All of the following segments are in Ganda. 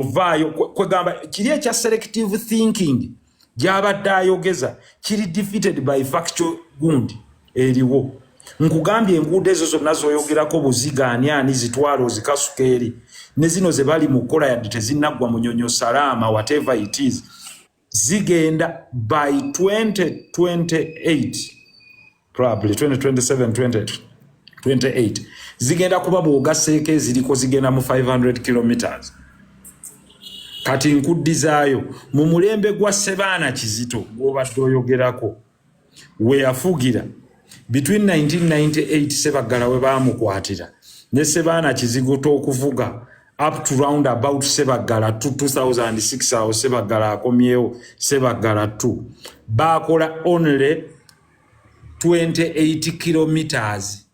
vaayo kwegamba kiri ekya selective thinking gy'abadde ayogeza kiri defeated by factual gundi eriwo. Nkugambye enguudo ezo zonna z'oyogerako buziga ani zitwalo zikasuka eri ne zino ze bali mu kukola yadde tezinnaggwa mu Nyonyo Salama whatever it is zigenda by 2028 probably 2027 2028 zigenda kuba bw'ogasseeko eziriko zigenda mu 500 kilometers. Kati nkuddizaayo mu mulembe gwa Ssebaana Kizito gw'obadde oyogerako we yafugira between 1998 Ssebaggala we baamukwatira ne Ssebaana Kizito okuvuga up to round about Ssebaggala 2006 awo Ssebaggala akomyewo Ssebaggala 2 baakola only 28 kilometers.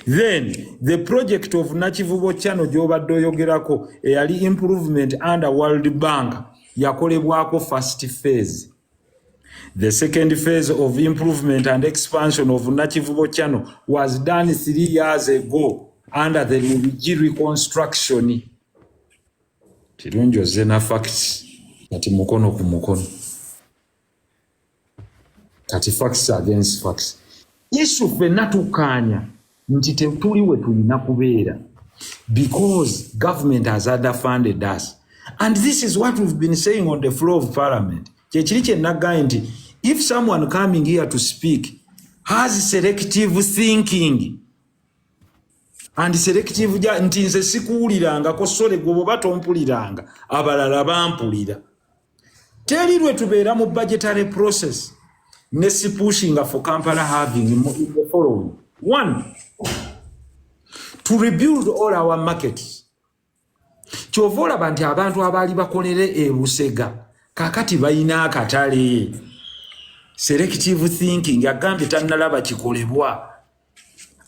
Then the project of Nakivubo Channel gy'obadde oyogerako eyali improvement under World Bank yakolebwako first phase. The second phase of improvement and expansion of Nakivubo Channel was done 3 years ago under the Lubigi reconstruction. Kirungi ozena facts kati mukono ku mukono. Kati facts against facts. Issue fenna tukanya nti tuli we tulina kubeera because government has underfunded us. And this is what we've been saying on the floor of parliament. Kyekiri kye nagambye nti if someone coming here to speak has selective thinking and selective nti nze sikuwulirangako sole gwe batompuliranga abalala bampulira terilwe tubeera mu budgetary process ne si pushing for Kampala having in the following. One, to rebuild all our markets. Kyovola banti abantu abali bakolere e Busega kakati bayina akatale. Selective thinking agambye tannalaba kikolebwa.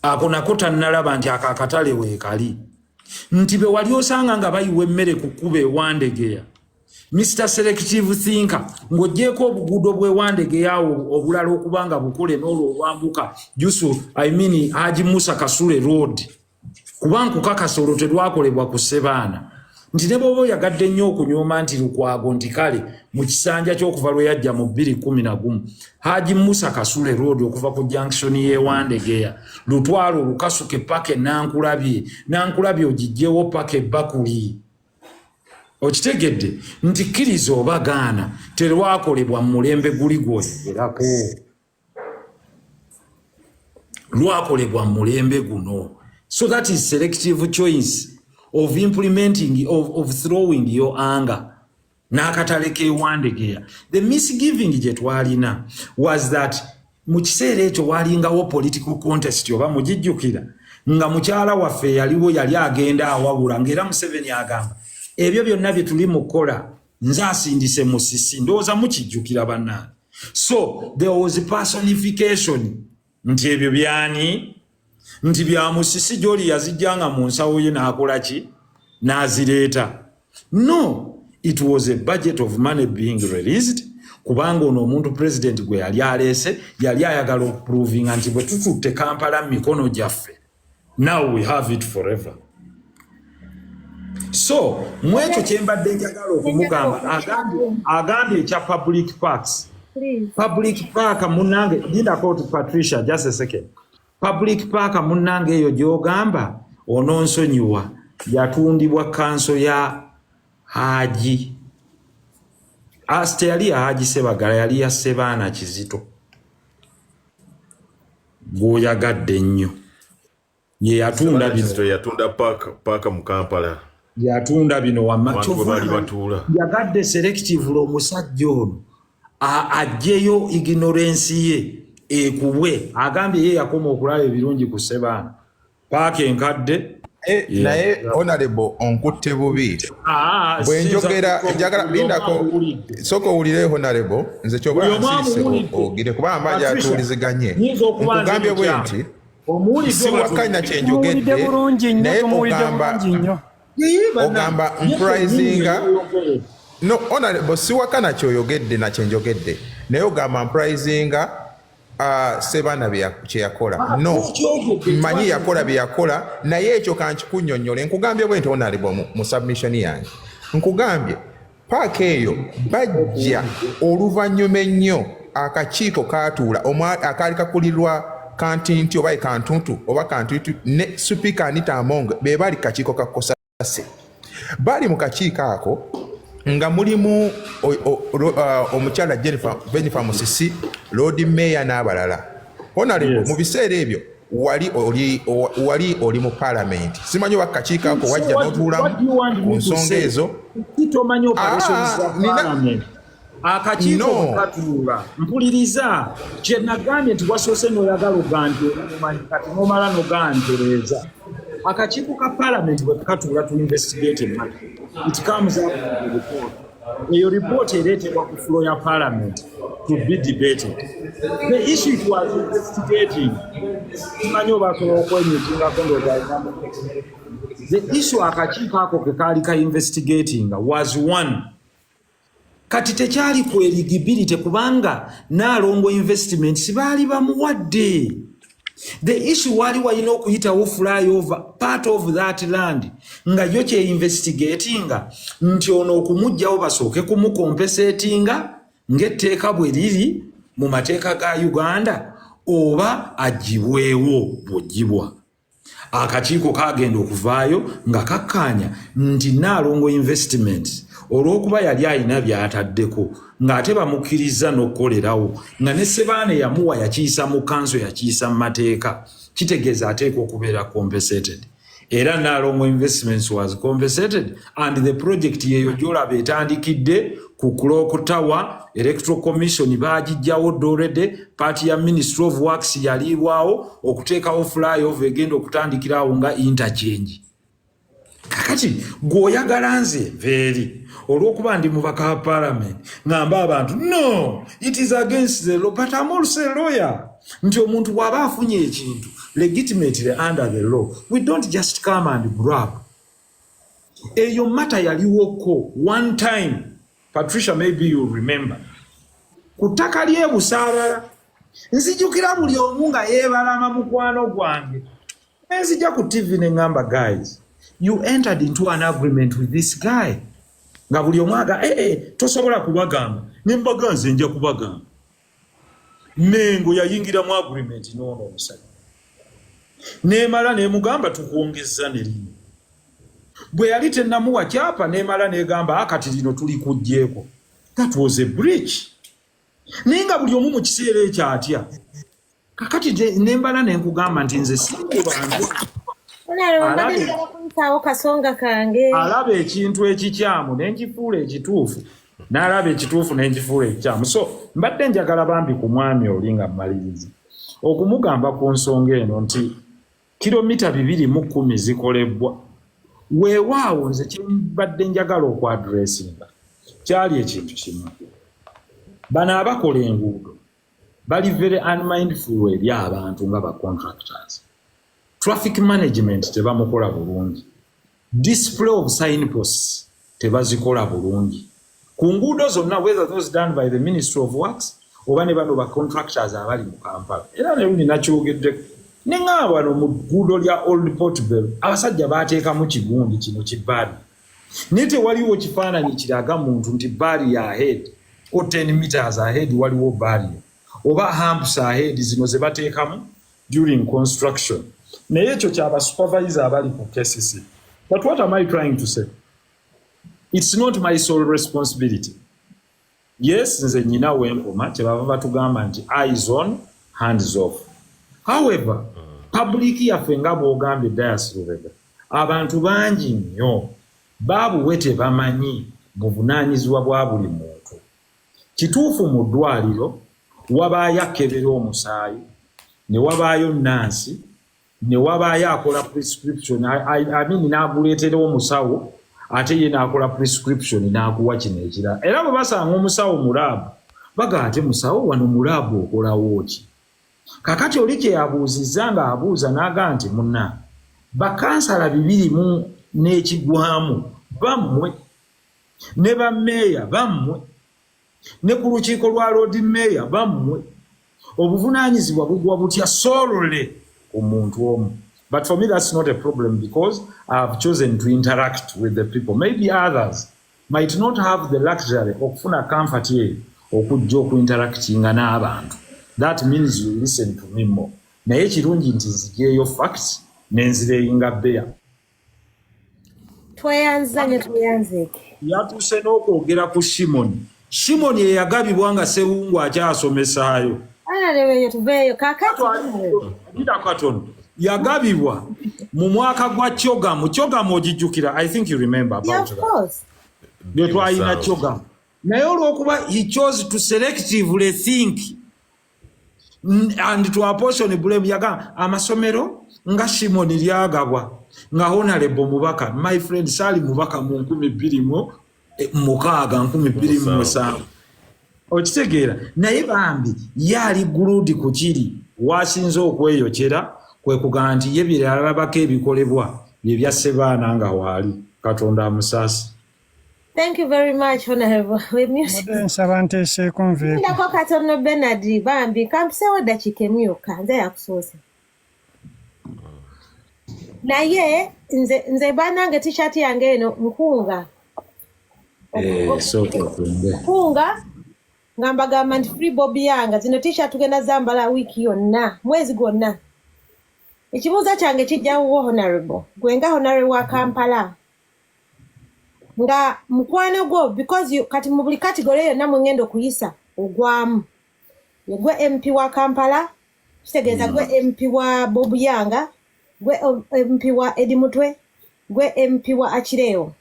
Ako nako tannalaba nti akakatale weekali. Nti be wali osanga nga bayiwa emmere ku kkubo ewandegeya. Mr. Selective Thinker ng'oggyeko obuguudo bw'ewandegeya obulala okubanga bukole n'olwo olwambuka Haji Musa Kasule Road kubanga kukakasa olwo terwakolebwa ku Ssebaana nti ne bw'oba oyagadde nnyo okunyooma nti Lukwago nti kale mu kisanja ky'okuva lwe yajja mu 2011 Haji Musa Kasule Road okuva ku junction y'ewandegeya lutwalo lukasuke paka Nankulabye ogiggyewo paka Bakuli. Okitegedde nti kkiriza oba gaana terwakolebwa mu mulembe guli gwoyogerako. Lwakolebwa mu mulembe guno. So that is selective choice of implementing, of throwing your anger. N'akatale k'ewandegeya. The misgiving gye twalina was that mu kiseera ekyo walingawo political contest oba mugijjukira nga mukyala waffe yaliwo yali agenda awabula ng'era Museveni agamba ebyo byonna bye tuli mu kukola nze asindise Musisi ndowooza mukijjukira bannange. So there was a personification nti ebyo byani nti bya Musisi gy'oli yazijjanga mu nsawo ye n'akola ki n'azireeta. No, it was a budget of money being released kubanga ono omuntu president gwe yali aleese yali ayagala okuprovinga nti bwe tututte Kampala mikono gyaffe now we have it forever. So mwekyo kyembadde njagala okumugamba agambye ekya public parks. Public park munange jindako to Patricia just a second. Public park munange eyo gy'ogamba ononsonyiwa yatundibwa kanso ya Haji Aste yali ya Haji Ssebaggala yali ya Ssebaana Kizito gwoyagadde nnyo ye yatunda bino yatunda park mu Kampala yatunda bino yagadde selective omusajja ono ajjeyo ignorance ye ekubwe agambye ye yakoma okulaba ebirungi ku Ssebaana paaka enkadde naye honorable onkutte bubi bwenjogera njagala lindako soko owulire honorable nze kyoba nsiise ogire kuba amaanyi atuuliziganye nkugambye bwe nti si wakanya kyenjogedde naye ogamba mprizinga no honorable si wakana kyoyogedde na kyenjogedde naye ogamba mprizinga Sebana kye yakola no mmanyi yakola bye yakola naye ekyo kankikunnyonnyole nkugambye bwe nti onalibo mu submission yange nkugambye paaka eyo bajja oluvannyuma ennyo akakiiko kaatuula akaali kakulirwa kantinti oba kantuntu oba kantuntu ne Speaker Anita Among be bali kakiiko ka Kosase bali mu kakiiko ako nga mulimu omukyala Jennifer Musisi Lord Mayor n'abalala Honorable mu biseera ebyo wali oli mu parliament simanyi wakakiiko ako wajja n'otuulamu ku nsonga ezo kitomanyi operations za parliament akakiiko katuula mpuliriza kye nagambye nti wasoose n'oyagala oganje omumanyi kati n'omala n'ogantereeza akakiiko ka parliament bwe katuula to investigate matter it comes up with a report eyo report ereetebwa ku floor ya parliament to be debated the issue it was investigating tumanyi obasobola okwenyikingako ndoozainamu the issue akakiiko ako ke kaali ka investigating was one kati tekyali ku eligibility kubanga Nalongo investments baali bamuwadde. The issue wali walina okuyitawo flyover part of that land nga yo kye investigatinga nti ono okumugjawo basooke kumukompesetinga ng'etteeka bwe liri mu mateeka ga Uganda oba agibwewo bw'ogibwa. Akakiiko kagenda okuvaayo nga kakkaanya nti Nalongo investments olw'okuba yali alina by'ataddeko ng'ate bamukkiriza n'okkolerawo nga ne Sebaane yamuwa yakiyisa mu kanso yakiyisa mu mateeka kitegeeza ateekwa okubeera compensated. Era Nalongo investments was compensated and the project yeyo gy'olaba etandikidde ku Clock Tower Electoral Commission baagijjawo already party ya Ministry of Works yaliibwawo okuteekawo flyover egenda okutandikirawo nga interchange. Kakati gwoyagala nze veeri olw'okuba ndi mubaka wa parliament ngamba abantu no it is against the law but I'm also a lawyer nti omuntu bw'aba afunye ekintu legitimately under the law we don't just come and grab. Eyo mata yaliwoko one time Patricia maybe you remember kutaka lye busaabala nzijukira buli omu nga yeebalama mukwano gwange nzija ku TV ne ngamba guys you entered into an agreement with this guy. Nga buli omwaga tosobola kubagamba nembaga nze nja kubagamba Mengo yayingira mu agreement n'ono omusajja nemala nemugamba tukwongeza ne lino bwe yali tennamuwa kyapa nemala negamba akati lino tuli kujjeeko. That was a breach. Ninga buli omu mu kiseera ekyo atya kakati nembala nenkugamba nti nze sinkubanze alaba ekintu ekikyamu nenkifuula ekituufu n'alaba ekituufu nenkifuula ekikyamu. So mbadde njagala bambi ku mwami oli nga mmaliriza okumugamba ku nsonga eno nti kilomita 210 zikolebwa weewaawo nze kyembadde njagala okwadressinga kyali ekintu kimu. Bano abakola enguudo bali very unmindful eri abantu nga ba contractors. Traffic management tebamukola bulungi. Display of signposts tebazikola bulungi. Ku nguudo zonna whether those done by the Ministry of Works oba ne bano ba contractors abali mu Kampala. Era ne lundi nakyogeddeko ne ng'aba wano mu gguudo lya Old Port Bell abasajja baateekamu kigundi kino kibbaali. Naye tewaliwo kifaananyi kiraga muntu nti baali ya ahead or 10 meters ahead waliwo baali oba humps ahead zino ze bateekamu during construction. Naye ekyo kyaba supervisor abali ku KCC. But what am I trying to say? It's not my sole responsibility. Yes, nze nyina w'enkoma kyebava batugamba nti eyes on, hands off. However, public yaffe nga bw'ogambye Dias Lubega, abantu bangi nnyo baabuwe tebamanyi buvunaanyizibwa bwa buli muntu. Kituufu mu ddwaliro wabaayo akebera omusaayi, ne wabaayo nansi, ne wabaayo akola prescription, n'aguleetera omusawo, ate ye n'akola prescription n'akuwa kino ekirala. Era bwe basanga omusawo mu laabu, baga ate musawo wano mu laabu okolawo ki? Kakati oli kye yabuuzizza ng'abuuza n'aga nti munna bakansala 200 n'ekigwamu bammwe ne bammeeya bammwe ne ku lukiiko lwa Lord Mayor bammwe Obuvunanyizibwa bugwa butya solely omuntu omu. But for me, that's not a problem because I've chosen to interact with the people. Maybe others might not have the luxury okufuna comfort here okujja okuinteractinga n'abantu. That means you listen to me more. Naye kirungi nti nzigeeyo facts nenzireyinga beya. Tweyanzanye tweyanzeke. Yatuuse n'okwogera ku Shimon ye yagabibwa nga Sewungu akyasomesaayo. Leweyo tuveyo kakati. Katono. Yagabibwa mu mwaka gwa Kyogamu ogijjukira. I think you remember about that. Yeah, of course. Twalina Kyogamu. Naye olw'okuba he chose to selectively think and to apportion blame yaga amasomero nga Shimon lyagabwa nga Honorable Mubaka, my friend Sali Mubaka mu 2006 okitegeera naye bambi yali guludi ku kiri wasinze okweyokera kwe kugamba nti ye biralabako ebikolebwa bye bya Sebaana nga waali Katonda amusaasi. Thank you very much, Honorable. Nsabante sekonve. Ndako Katono Bernard bambi kampesewo dakika emu yokka nze yakusoose. Naye nze banange t-shirt yange eno nkunga. Nkunga ngamba gamba nti free Bobby yanga zino t-shirt tugenda zambala wiki yonna mwezi gwonna. Ekibuuzo kyange kijjawo Honorable. Gwenga Honorable wa Kampala. Nga mukwano gwo because kati mu buli category yonna mwengendo kuyisa ogwamu. Gwe MP wa Kampala, kitegeeza gwe MP wa Bob Yanga, gwe MP wa Eddy Mutwe, gwe MP wa Achireo.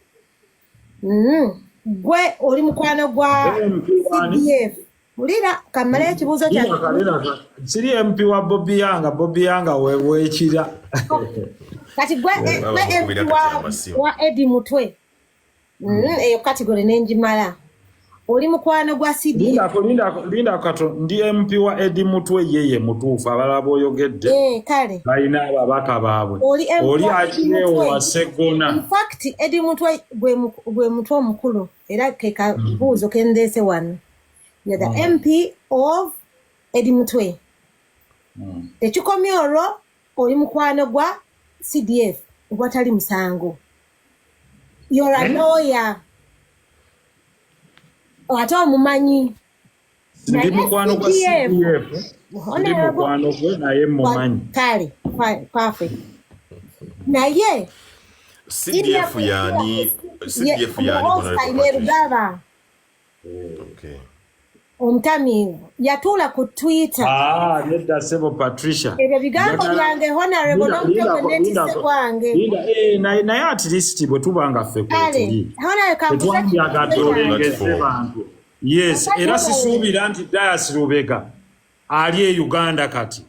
Gwe oli mukwano gwa CDF. Mulira kamala ekibuuzo kyange. Siri MP wa Bob Yanga weekira. Kati gwe MP wa Eddy Mutwe. Eyo category nenjimala. Oli mukwano gwa CDF. Linda kato ndi MP wa Eddy Mutwe yeye mutuufu abalala boyogedde. Kale. Balina ababaka baabwe. Oli Achireo wa Segona. In fact Eddy Mutwe gwe mutwe omukulu era ke kabuuzo kendeese wano. You're the MP of Eddy Mutwe. Tekikomye olwo oli mukwano gwa CDF ogwatali musango. You're a lawyer. Ate omumanyi. Ndi mukwano gwa CDF. Ndi mukwano gwe naye mumanyi. Kale, perfect. Naye CDF yani Rugaba. Okay. Omutamiivu yatuula ku Twitter. Nedda Sebo Patricia. Ebyo bigambo byange Honorable n'omutego netise gwange. Naye at least bwe tubanga ffe kwetuli. Tetwandyaga tulengeze bantu. Yes, era sisuubira nti Dias Lubega ali e Uganda kati.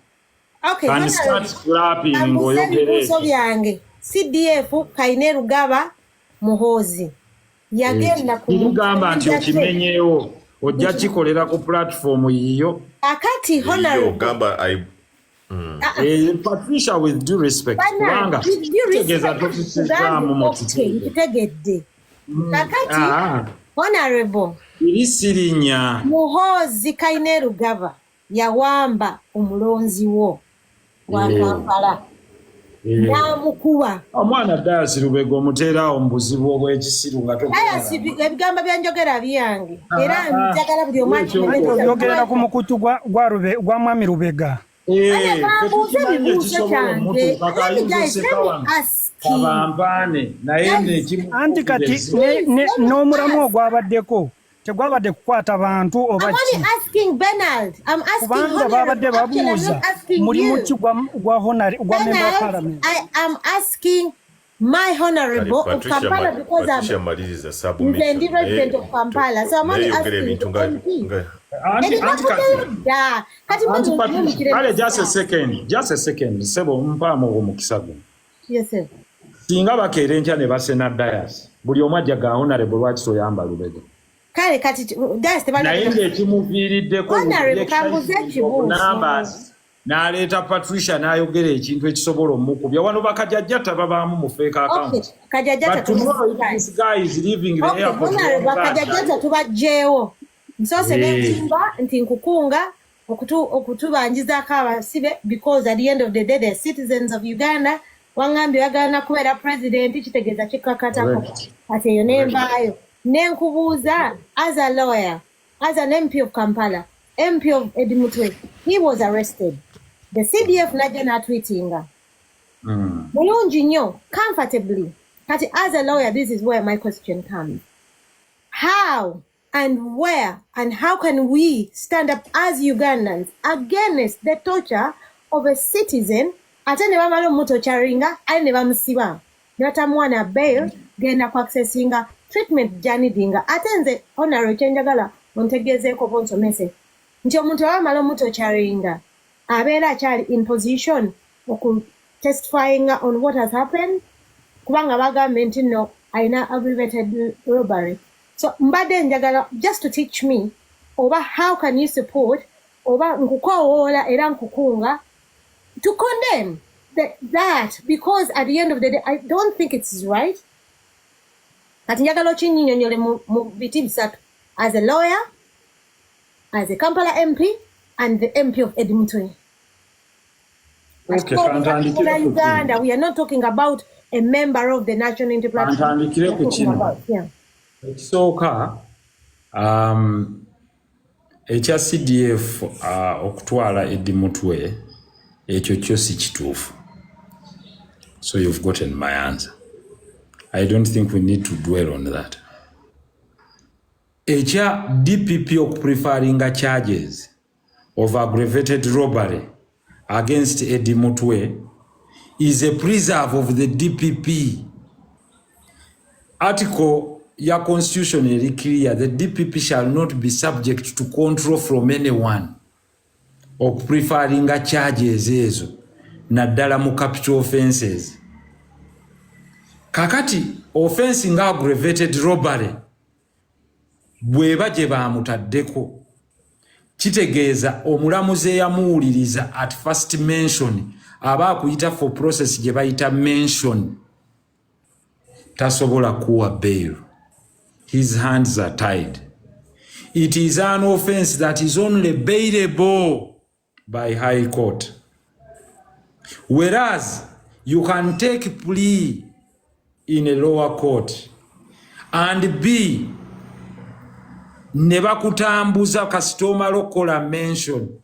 Okay, can start clapping ng'oyogere. Byange CDF Kaine Rugaba Muhoozi. Yagenda kugamba nti okimenyeewo. Ojja kikolera ku platform yiyo. Akati Honorable gamba Patricia with due respect. Kubanga tegeza tukisamu mu kitegedde. Akati Honorable Irisirinya Muhoozi Kaine Rugaba yawamba omulonzi wo wa Kampala. Namukuba omwana Dias Lubega omuteera omubuzibu obw'ekisiru nga Dias ebigamba byanjogera byange era njagala buli omwaki yogera ku mukutu gwa mwami Lubega. Anti kati n'omulamu ogwabaddeko tegwabadde kukwata bantu oba kubanga babadde babuuza mulimu ki gwa member of parliament. I am asking my Honorable of Kampala because I'm the resident of Kampala, so I'm only asking just a second Sebo mpaamu omukisa guno. Yes sir. Singa bakeera enkya ne basena Dias buli omu ajja ga Honorable lwaki toyamba Lubega. Kale kati Dias tebali naye ng'ekimuviiriddeko numbers n'aleeta Patricia n'ayogera ekintu ekisobola omukubya wano bakajjajja tababaamu mu fake account. But tomorrow this guy is leaving the airport. Bakajjajja tubajjeewo. Nsose n'entimba nti nkukunga okutubanjizaako abasibe because at the end of the day they're citizens of Uganda. Wangambye yagana kubeera president kitegeeza kikakatako ati eyo nenvaayo nenkubuuza as a lawyer, as an MP of Kampala, MP of Eddy Mutwe, he was arrested. The CDF najja n'atweetinga mulungi nnyo comfortably. Kati as a lawyer, this is where my question comes. How and where and how can we stand up as Ugandans against the torture of a citizen? Ate ne bamala omutocharinga ale ne bamusiba ne batamwana bail genda ku accessinga treatment janidinga. Ate nze honorable kyenjagala ontegezeeko bonsomese nti omuntu abamala omutocharinga abeera akyali in position oku testifying on what has happened kubanga bagambye nti no ayina aggravated robbery. So mbadde njagala just to teach me oba how can you support oba nkukowoola era nkukunga to condemn that because at the end of the day I don't think it's right. Kati njagala okinnyonnyole mu biti bisatu as a lawyer, as a Kampala MP and the MP of Eddy Mutwe. Okay, Uganda, we are not talking about a member of the National Interplanetary. Yeah. Ekisooka ekya CDF okutwala Eddy Mutwe ekyo kyo si kituufu. So you've gotten my answer. I don't think we need to dwell on that. Ekya DPP okupreferringa charges of aggravated robbery against Eddy Mutwe is a preserve of the DPP. Article ya constitution is clear. The DPP shall not be subject to control from anyone. Okupreferringa charges ezo naddala mu capital offenses. Kakati offense nga aggravated robbery bweba gye bamutaddeko kitegeeza omulamuzi eyamuwuliriza at first mention aba akuyita for process gye bayita mention tasobola kuwa bail. His hands are tied. It is an offense that is only bailable by High Court. Whereas you can take plea in a lower court and B ne bakutambuza kasitoma lokola mention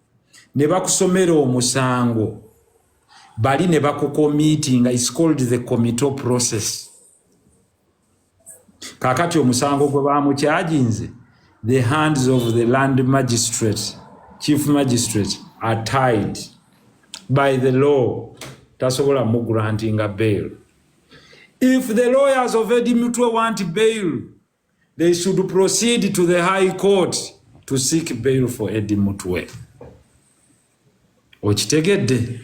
ne bakusomera omusango bali ne bakukomitinga is called the committal process. Kakati omusango gwe bamukyajinze the hands of the land magistrate, chief magistrate are tied by the law. Tasobola mu granting a bail. If the lawyers of Eddy Mutwe want bail, they should proceed to the High Court to seek bail for Eddy Mutwe. Okitegedde?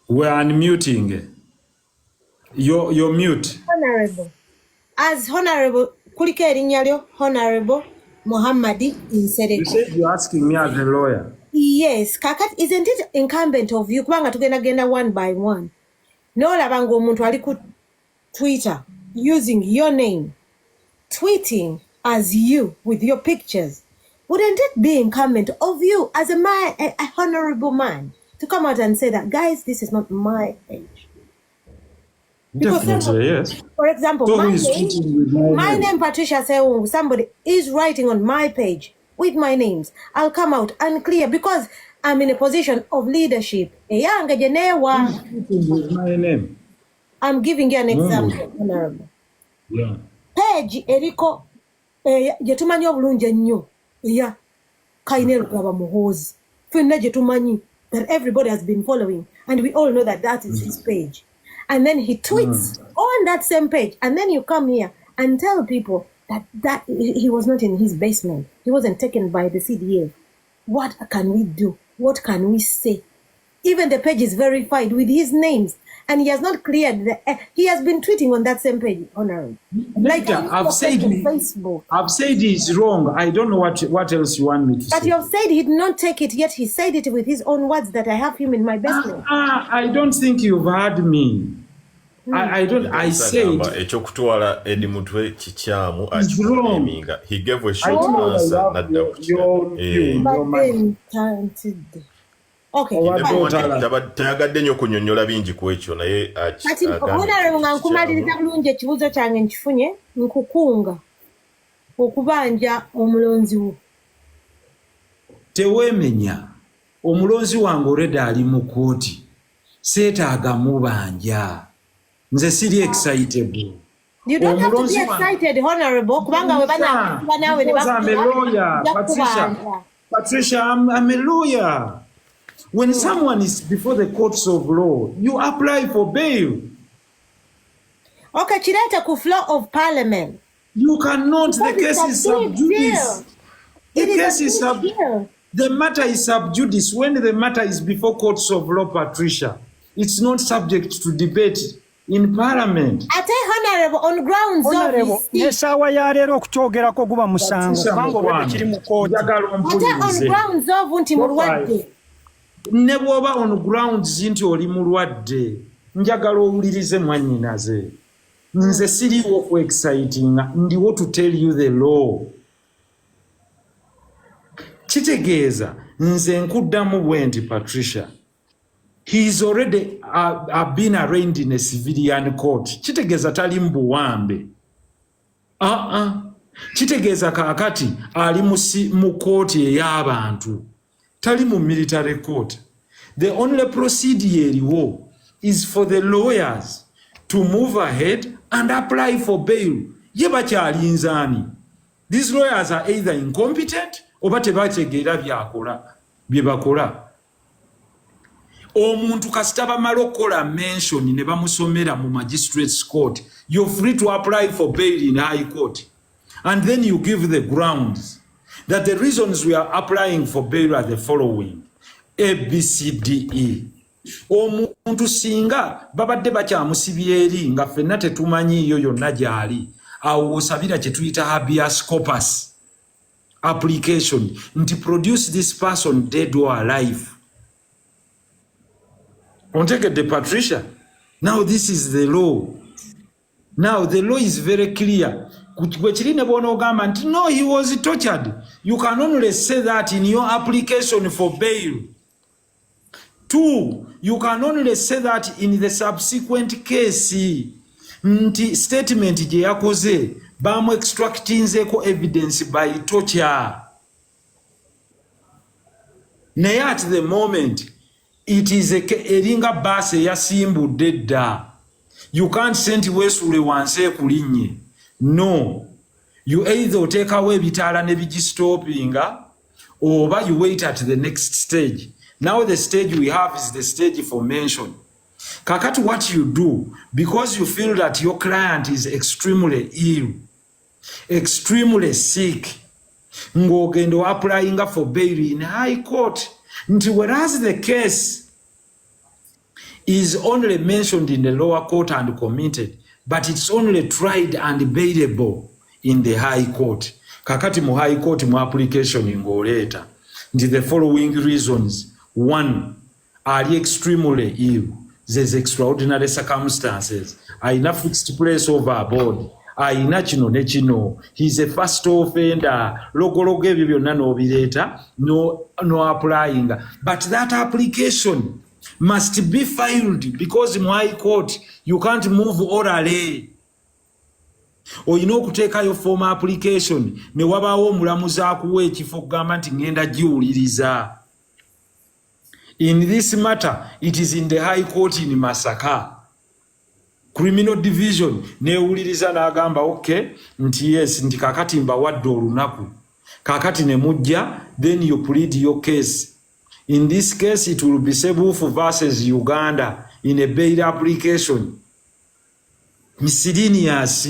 We're unmuting. You're mute. Honorable. As Honorable, kuliko erinnya lyo Honorable Muhammadi Nsereko. You said you're asking me as a lawyer. Yes, kakati, isn't it incumbent of you kubanga tugenda one by one? N'olaba ng'omuntu ali ku Twitter using your name, tweeting as you with your pictures. Wouldn't it be incumbent of you as a man, a honorable man, to come out and say that, guys, this is not my page? Definitely, yes. For example, So my name, Patricia Seung, somebody is writing on my page with my names. I'll come out and clear because I'm in a position of leadership. With my name. I'm giving you an example, Honorable. Yeah. Page eriko jetumanyi obulungi ennyo eya Kayine Lugaba Muhoozi. Fenna jetumanyi that everybody has been following and we all know that that is his page. And then he tweets on that same page and then you come here and tell people that he was not in his basement. He wasn't taken by the CDF. What can we do? What can we say? Even the page is verified with his names. And he has not cleared he has been tweeting on that same page, Honorable. Like I've said Facebook. I've said he's wrong. I don't know what else you want me to say. But you have said he did not take it, yet he said it with his own words that I have him in my basement. I don't think you've heard me. I said ekyokutwala Eddy Mutwe kikyamu akiminga. He gave a short answer nadda ku tayagadde nnyo kunyonnyola bingi ku ekyo naye kati honorable nga nkumaliriza bulungi ekibuuzo kyange nkifunye nkukunga okubanja omulonzi wo teweemenya omulonzi wange already ali mu kooti seetaaga mubanja nze siri excitable. You don't have to be excited, honorable. Kubanga we banawe ne Patricia, I'm a lawyer. When someone is before the courts of law, you apply for bail. Okay, chileta ku floor of parliament. You cannot. The case is sub judice. The matter is sub judice. When the matter is before courts of law, Patricia, it's not subject to debate in parliament. Ate honorable on grounds of nesawa ya lero okutyogerako guba musango bango bwe kiri mu kooti. Ate on grounds of nti mulwadde. Ne bwoba on grounds nti oli mulwadde njagala owulirize mwannyinaze nze siriwo ku exciting ndiwo to tell you the law. Kitegeeza nze nkuddamu bwe nti Patricia, he is already been arraigned in a civilian court. Kitegeeza tali mbuwambe. Kitegeeza kaakati ali mu kooti ey'abantu. Tali mu military court. The only procedure eriwo is for the lawyers to move ahead and apply for bail. Ye bakyalinzaani. These lawyers are either incompetent oba tebategeera bye bakola. Omuntu kasita bamala okukola mention ne bamusomera mu magistrates court, you're free to apply for bail in high court. And then you give the grounds that the reasons we are applying for bail are the following: A, B, C, D, E. Omuntu singa babadde bakyamusibye eri nga ffenna tetumanyiiyo yonna gy'ali, awo osabira kye tuyita habeas corpus application nti produce this person dead or alive. Ontegedde Patricia? Now this is the law. Now the law is very clear. No, he was tortured. You can only say that in your application for bail. 2, you can only say that in the subsequent case. Nti statement je yakoze bamu extractinzeko evidence by torture. Naye at the moment it is eringa base yasimbudde dda. You can't send Wesule wanse kulinye. No, you either take away bitala ne bigistopinga or you wait at the next stage. Now the stage we have is the stage for mention. Kakati, what you do, because you feel that your client is extremely ill, extremely sick, ngogendo applying for bail in high court. Whereas the case is only mentioned in the lower court and committed, but it's only tried and bailable in the high court. Kakati mu high court mu application ngoleta nti the following reasons: 1, are extremely ill, there's extraordinary circumstances, aina fixed place overboard, aina kino ne kino, he's a first offender, logologo ebyo byonna n'obireeta, no applying. But that application must be filed because in high court you can't move orally. Oyina okuteekayo form application ne wabaawo omulamuzi akuwa ekifo kugamba nti ngenda giwuliriza. In this matter, it is in the high court in Masaka. Criminal division neewuliriza n'agamba okay nti yes nti kakati mbawadde olunaku. Kakati ne mujja, then you plead your case. In this case, it will be Sebufu versus Uganda in a bail application. Miscellaneous.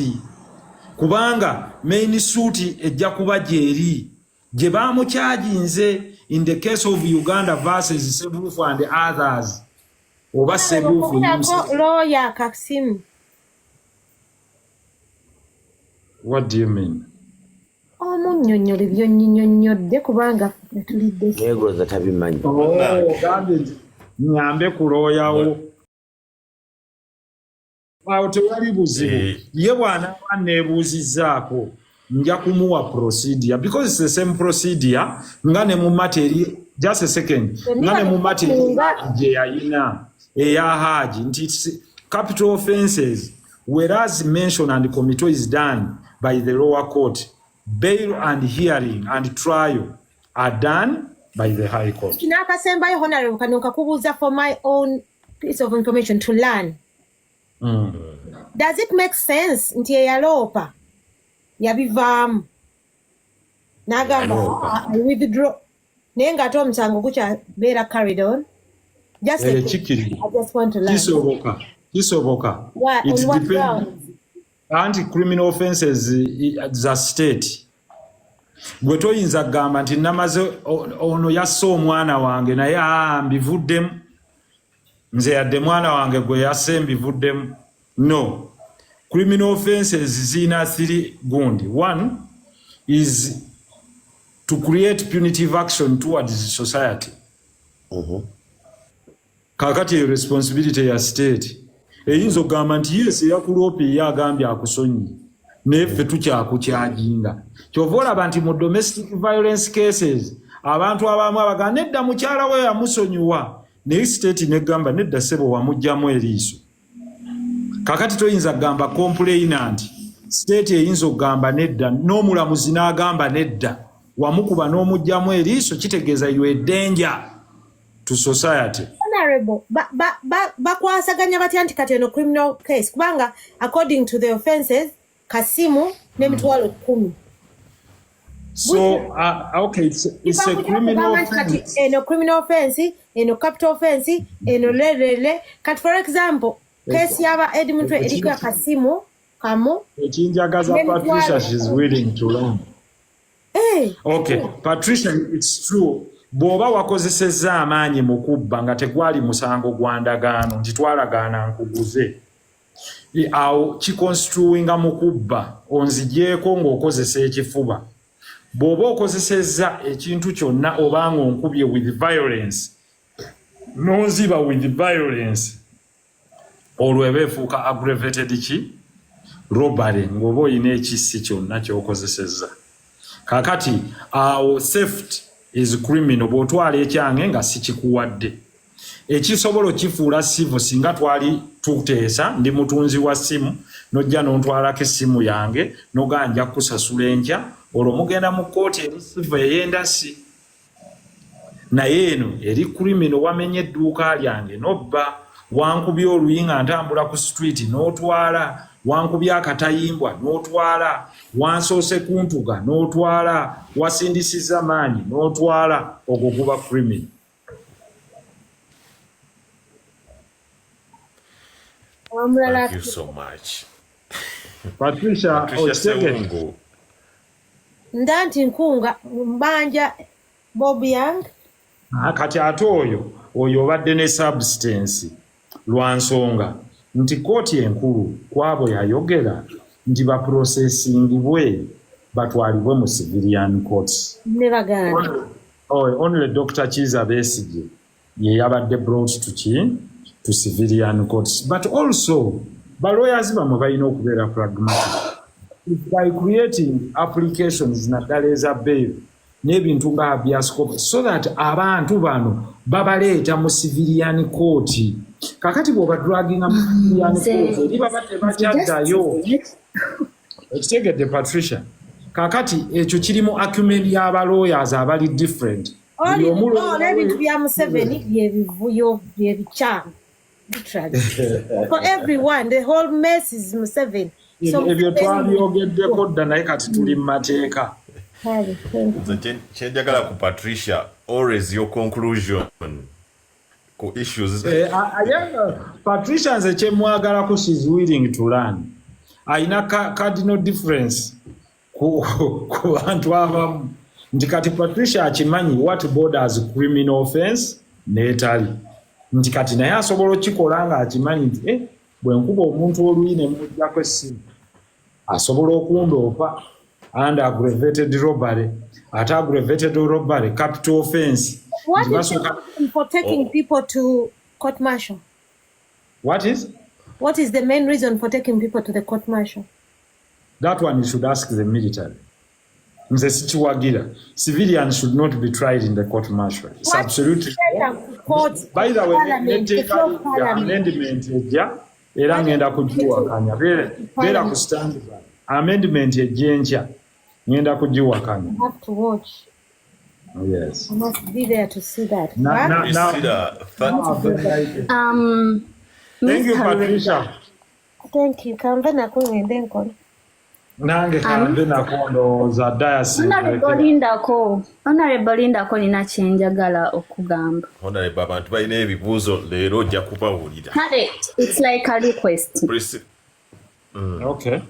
Kubanga main suit ejja kuba gyeri. Gye bamukyajinze in the case of Uganda versus Sebufu and others. Oba Sebufu. Lawyer Kaksim. What do you mean? Omunnyonnyole byonnyonnyodde kubanga tulidde. Negroza tabimanyi. Gambe nyambe kulooyawo. awo tewali buzibu ye bwana nebuuzizaako nja kumuwa procedure because it's the same procedure nga ne mu material just a second nga ne mu material je yayina eya haji nti capital offences whereas mention and committal is done by the lower court, bail and hearing and trial are done by the high court. Kinakasemba honorable kanoka kubuza for my own piece of information to learn. Does it make sense nti yalopa yabivamu nagamba I withdraw nenga to msango kucha bera carried on just I just want to learn. Kisoboka it depends. Anti-criminal offences za state gwe toyinza kugamba nti namaze ono yasse omwana wange naye mbivuddemu nze yadde mwana wange gwe yasse mbivuddemu. No, criminal offences zina 3 gundi. One is to create punitive action towards society. Kakati responsibility ya state eyinza okugamba nti yesi yakuloopi yagambye akusonyi neffe tukyakukyajinga kyova olaba nti mu domestic violence cases abantu abamu abagamba nedda mukyala we yamusonyiwa naye state negamba nedda ssebo wamugjamu eriiso. Kakati toyinza kugamba complainant state eyinza okugamba nedda n'omulamuzi n'agamba nedda wamukuba n'omugjamu eriiso kitegeeza you a danger to society. Honorable, bakwasaganya batya nti kati eno criminal case kubanga according to the offences kasimu n'emitwalo 10. So okay, it's a criminal offense. Eno criminal offense, eno capital offense, eno lelele. Kat for example, case yaba Eddy Mutwe eriko kasimu kamu. Echinjagaza Patricia, she's willing to learn. Okay, Patricia, it's true. Bw'oba wakozesezza amaanyi mu kubba nga tegwali musango gwa ndagaano nti twalagaana nkuguze awo kikonstituinga mu kubba onzigyeko ng'okozesa ekifuba. Bw'oba okozesezza ekintu kyonna obanga onkubye with violence n'onziba with violence olwo eba efuuka aggravated robbery ng'oba oyina ekissi kyonna ky'okozesezza. Kakati awo theft is criminal bw'otwala ekyange nga sikikuwadde. Ekisobola kifuula civil singa twali tuteesa ndi mutunzi wa simu nojja n'ontwalako essimu yange noganja kusasula enkya olwo mugenda mu kkooti eri civil ey'endasi. Naye eno eri criminal wamenye edduuka lyange nobba wankubye oluyi nga ntambula ku street n'otwala wankubye akatayimbwa n'otwala wansoose kuntuga n'otwala wasindisiza maanyi n'otwala ogwo guba criminal. Thank you so much. Patricia Sewungu. Ndanti nkunga mbanja Bob Young. Kati ate oyo obadde ne substance lwa nsonga nti kooti enkulu kwabo yayogera nti ba processingibwe batwalibwe mu civilian courts. Nebagana. Only Dr. Chiza Besigye ye yabadde brought to civilian courts. But also ba lawyers bamwe balina okubeera pragmatic by creating applications naddala eza bail n'ebintu nga habeas corpus so that abantu bano babaleeta mu civilian court. Kakati bw'oba dragging mu civilian court eri babadde bakyaddayo. Ekitegedde Patricia. Kakati ekyo kirimu acumen y'aba lawyers abali different. Ebintu bya Museveni byebivuyo byebikyamu. For everyone, the whole mess is Museveni. Ebyo twabyogeddeko dda naye kati tuli mu mateeka. Kyenjagala ku Patricia, always your conclusion ku issues. Patricia nze kyemwagalako she's willing to learn. Ayina cardinal difference ku bantu abamu. Nti kati Patricia akimanyi what borders criminal offense n'etali. Nti kati naye asobola okikola nga akimanyi nti bwe nkuba omuntu oluyi ne mujjako essimu asobola okundoopa and aggravated robbery, ate aggravated robbery, capital offense. What is for taking people to court martial? What is? What is the main reason for taking people to the court martial? That one you should ask the military. Nze sikiwagira. Civilians should not be tried in the court martial. It's absolutely wrong. By the way, amendment ejja era ngenda kugiwakanya. Beera ku stand by. Amendment ejja ngenda kugiwakanya. You have to watch. Yes. I must be there to see that. Thank you, Patricia. Thank you. Kambe nakungende nkola. Nange kambe nakondo za diocese. Honorable Lindako nina kyenjagala okugamba. Honorable abantu balina ebibuuzo leero ojja kubawulira. Kale, it's like a request. Okay.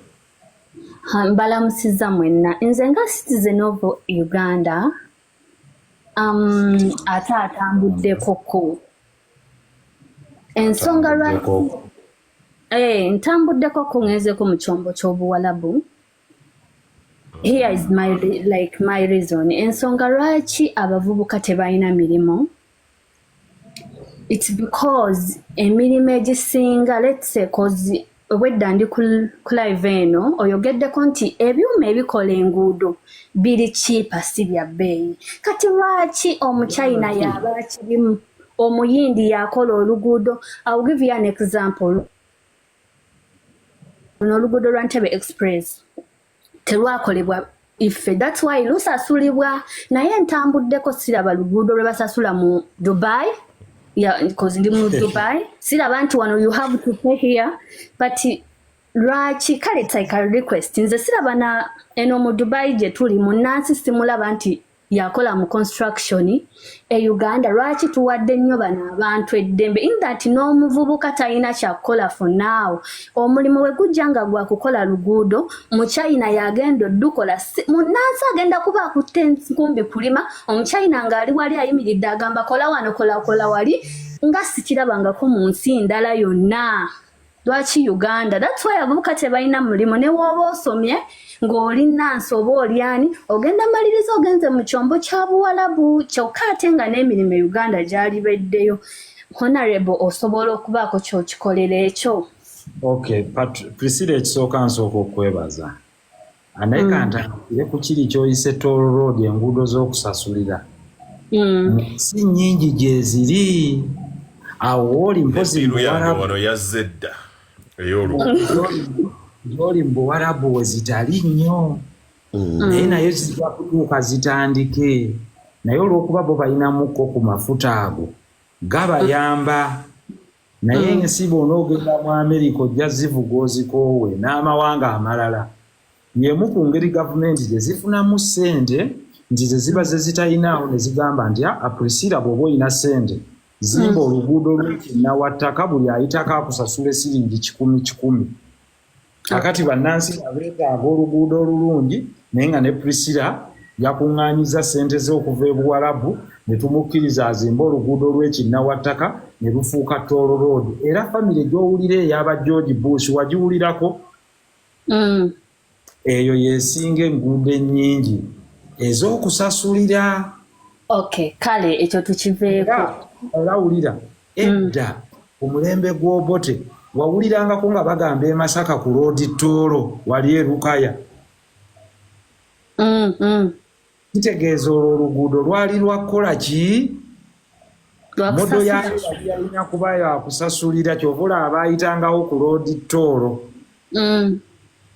Mbalamusizza mwenna. Nze nga citizen of Uganda, ate atambuddekoko. Ensonga lwaki ntambuddeko kungezeko mu kyombo ky'obuwalabu. Here is my reason. Ensonga lwaki abavubuka tebalina mirimu. It's because emirimu egisinga, let's say, cause obwedda ndi ku live eno oyogeddeko nti ebyuma ebikola enguudo biri cheaper si bya bbeeyi. Kati lwaki omuchina yaba kirimu, omuyindi yakola oluguudo? I'll give you an example. Oluguudo lwa Ntebe Express terwakolebwa ife, that's why lusasulibwa. Naye ntambuddeko siraba luguudo lwe basasula mu Dubai. Yeah, because ndi mu Dubai. Siraba nti wano you have to pay here. But lwaki kale it's a request. Nze siraba na eno mu Dubai gye tuli munnansi simulaba nti yakola mu construction Uganda. Lwaki tuwadde nnyo bano abantu eddembe in that n'omuvubuka talina kyakukola for now. Omulimu we gujja nga gwa kukola luguudo mu China yagenda oddukola munnansi agenda kuba akutte nkumbi kulima, omuchina ng'ali wali ayimiridde agamba kola wano kola wali nga sikirabangako mu nsi ndala yonna. Lwaki Uganda? That's why abavubuka tebalina mulimu. Ne woba osomye ng'oli nansi oba olyani ogenda maliriza ogenze mu kyombo kya buwalabu kyokka ate nga n'emirimu e Uganda gyali beddeyo. Honorable osobola okubaako kyokikolera ekyo? Okay, Priscilla ekisooka nsooka okwebaza. Anaye kantandikire ku kiri ky'oyise toll road, enguudo z'okusasulira. Si nnyingi gye ziri. Awo oli mpozi wano yazze dda Zoli mbuwarabu we zitali nnyo. Naye nayo zijja kutuuka zitandike. Naye olw'okuba bo balinamuko ku mafuta ago gabayamba. Naye ensi bw'onoogenda mu Amerika ojja zivuga ozikoowe n'amawanga amalala. Y'emu ku ngeri gavumenti gye zifunamu ssente nti ze ziba ze zitalinawo ne zigamba nti Priscilla bw'oba olina ssente zimba oluguudo lw'ekinnawattaka buli ayitako akusasula siringi 1,000. Kakati bannansi abeetaaga oluguudo olulungi naye nga ne Priscilla yakuŋŋaanyiza ssente ze okuva e Buwalabu ne tumukkiriza azimba oluguudo lw'ekinnawattaka ne lufuuka toll road. Era famire gy'owulira ey'aba George Bush wagiwulirako? Eyo yeesinga enguudo ennyingi ez'okusasulira. Okay, kale ekyo tukiveeko. Olawulira edda omulembe gw'Obote wawulirangako nga bagamba e Masaka ku road toll wali e Lukaya. Kitegeeza olwo oluguudo lwali lwakola ki? Modo yayo yalina kuba yakusasulira, kyova olaba ayitangawo ku road toll.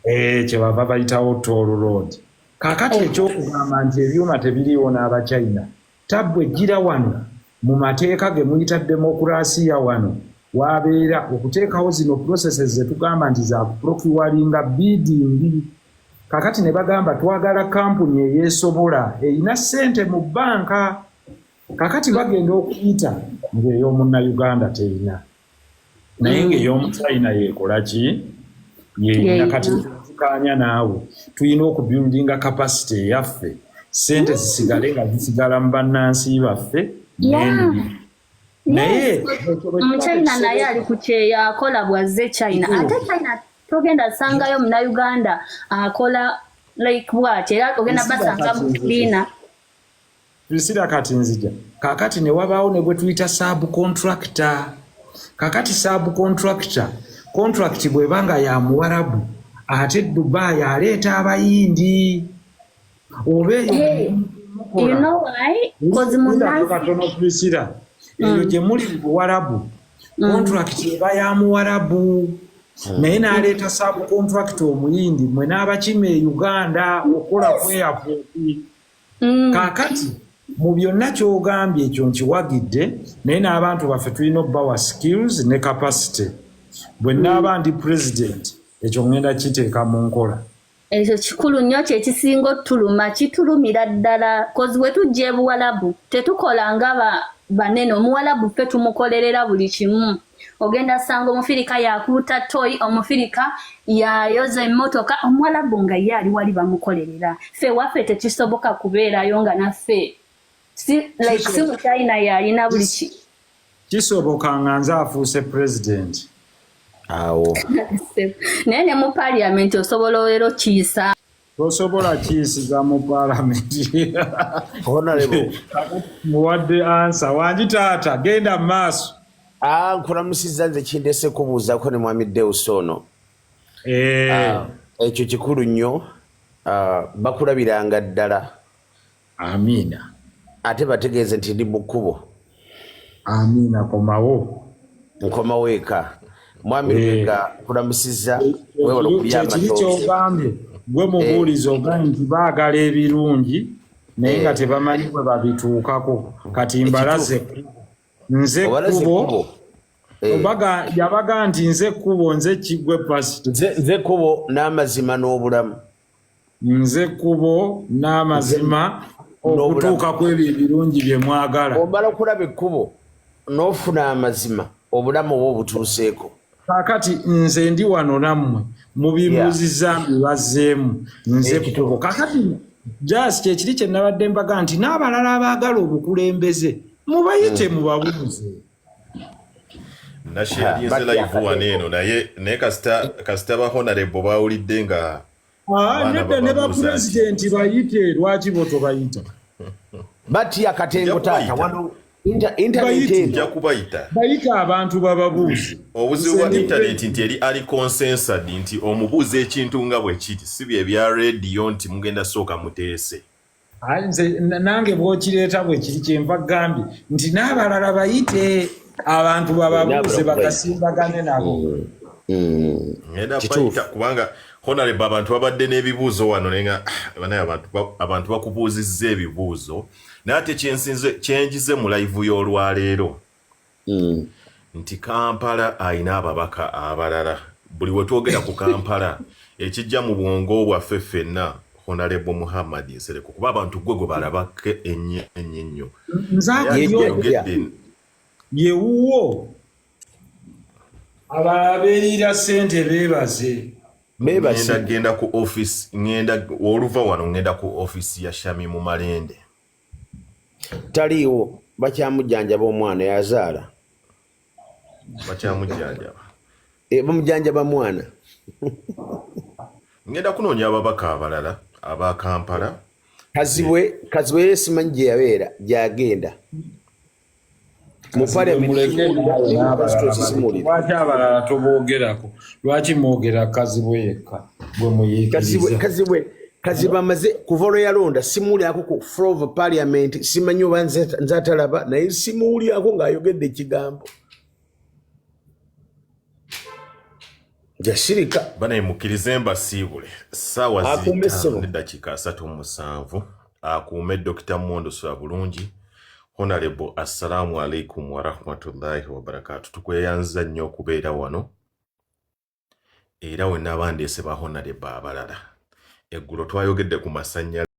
Kye bava bayitawo toll road. Kaakati ekyokugamba nti ebyuma tebiriiwo n'Abachina, tabwe ejjira wano mu mateeka ge muyita demokulaasiya wano wabeera okuteekawo zino processes ze tugamba nti za procuringa bidding. Kakati ne bagamba twagala kampuni eyeesobola eyina ssente mu bbanka. Kakati bagenda okuyita ng'ey'omunnauganda teyina, naye ng'ey'omuchina yeekola ki? Yeeyina. Kati tukanya naawe tuyina okubuildinga capacity eyaffe, ssente zisigale nga zisigala mu bannansi baffe. Naye omuchina naye ali ku kyeya akola bwazze China. Ate China togenda sangayo munnauganda akola like bw'ati era ogenda basanga mu kibiina. Priscilla kati nzija kakati ne wabaawo ne gwe tuyita subcontractor. Kakati subcontractor contract bwebanga ya muwarabu ate Dubai aleeta abayindi You know why? Because Priscilla, eyo gye muli buwarabu contract eba ya muwarabu naye n'aleeta sub contract omuyindi mwe n'abakima e Uganda okola ku airport. Kaakati mu byonna ky'ogambye ekyo nkiwagidde naye n'abantu baffe tulina okubawa skills ne capacity. Bwe nnaaba ndi president ekyo ngenda kiteeka mu nkola. Ekyo kikulu nnyo kyekisinga otuluma kitulumira ddala kozi we tujja e Buwalabu tetukola nga banene. Omuwalabu ffe tumukolerera buli kimu. Ogenda sanga omufirika yakuuta toy, omufirika yayoza emmotoka, omuwalabu nga ye ali wali bamukolerera. Ffe waffe tekisoboka kubeerayo nga naffe si mu China yalina buli kisoboka nga nze afuuse president. Awo. Naye ne mu parliament osobola leero kiyisa. Tosobola kiyisiza mu parliament. Honorable. Muwadde answer. Wangi taata genda mu maaso. Nkulamusiza nze kindese kubuuzaako ne mwami Deus ono. Ekyo kikulu nnyo. Bakulabiranga ddala. Amiina. Ate bategeeze nti ndi mu kkubo. Amiina komawo. Nkomawo eka. Mwami Lubenga kulamusiza weewala okulya amatooke. Kyogambye gwe mubuuliza ogambye nti baagala ebirungi naye nga tebamanyi bwe babituukako. Kati mbalaze nze kkubo yabaga nti nze kkubo nze kiggwe pasito. Nze kkubo n'amazima n'obulamu. Nze kkubo n'amazima okutuuka ku ebyo ebirungi bye mwagala. Omala okulaba ekkubo n'ofuna amazima obulamu oba obutuuseeko. Kakati nze ndi wano nammwe mubibuuziza mbibazzeemu nze kkubo. Kakati just kyekiri kye nabadde mbaga nti n'abalala abaagala obukulembeze mubayite mubabuuze. Nashirinze live waneeno naye kasita ba honorable bawulidde nga nedda ne ba president bayite lwaki bo tobayita? Bati akatengo taata wano internet bayita abantu bababuuze. Obuzibu bwa internet nti eri ali consensus nti omubuuze ekintu nga bwe kiti si bye bya radio nti mugenda sooka muteese. Nze nange bw'okireeta bwe kiri kyenva gambye nti n'abalala bayite abantu bababuuze bakasimbagane nabo. Ngenda bayita kubanga honorable abantu babadde n'ebibuuzo wano nenga abantu bakubuuzizza ebibuuzo naate kyenjize mu live y'olwaleero nti Kampala ayina ababaka abalala. Buli we twogera ku Kampala ekijja mu bwongo bwaffe ffenna Honorable Muhammad Nsereko kuba abantu gwe balabake ennyo. Yewuwo ababeerira ssente beebaze. Ngenda ku office oluva wano ngenda ku office ya Shami mu Malende. Taliiwo bakyamujjanjaba omwana yazaala. Bakyamujjanjaba. Bamujjanjaba mwana. Ngenda kunoonya ababaka abalala aba Kampala. Kazibwe simanyi gye yabeera gyagenda. Mu parliament lwaki abalala toboogerako? Lwaki mwogera Kazibwe yekka bwe muyeekiriza? Kazibwe amaze kuva olwo yalonda simuulyako ku floor of parliament simanyi oba nze atalaba naye simuulyako ng'ayogedde ekigambo. Jasirika bana mukkirize mbasiibule ssaawa zitaano n'eddakiika 37 akuume Dr. Mondo Sula bulungi. Honorable assalamu alaikum wa rahmatullahi wa barakatuh. Tukweyanza nnyo okubeera wano era wenna abandeese ba honorable abalala. Eggulo twayogedde ku masanyalaze